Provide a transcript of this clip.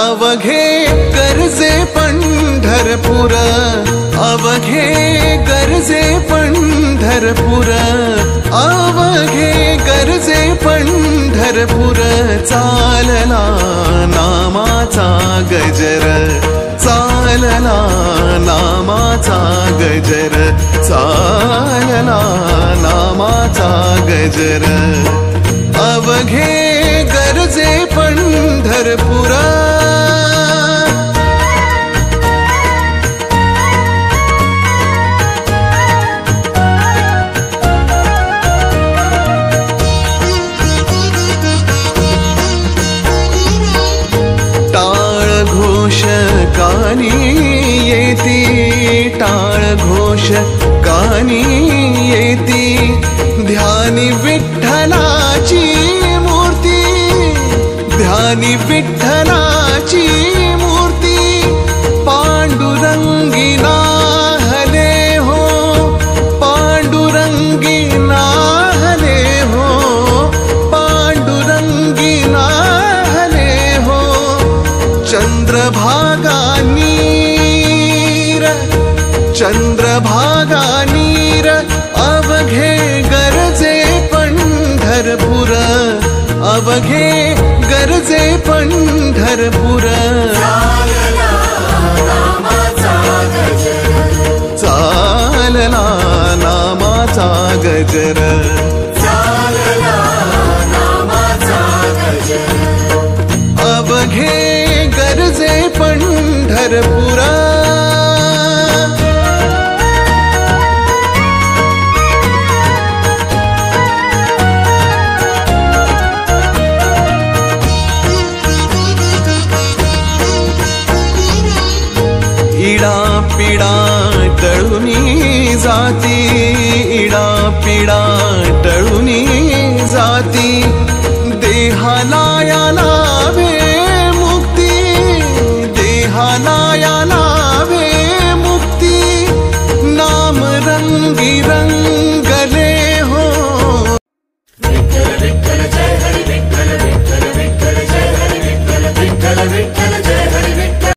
अवघे गरजे पंढरपूर, अवघे गरजे पंढरपूर, अवघे गरजे पंढरपूर. चालला नामाचा गजर, चालला नामाचा गजर, चालला नामाचा गजर. अवघे गरजे पंढरपूर. टाळ घोष कानी येती, टाळ घोष कानी येती. ध्यानी विठ्ठलाची मूर्ती, ध्यानी विठ्ठलाची मूर्ती. पांडुरंगी नाहले हो, पांडुरंगी नाहले हो, पांडुरंगी नाहले हो. चंद्रभागा नीर, चंद्रभागा नीर. अवघे गरजे पंढरपूर, अवघे गरजे पंढरपूर. चालला नामाचा गजर, चालला नामाचा गजर, चालला नामाचा गजर. अवघे गरजे पंढरपूर. इडा पिडा टळूनी जाती, इडा पिडा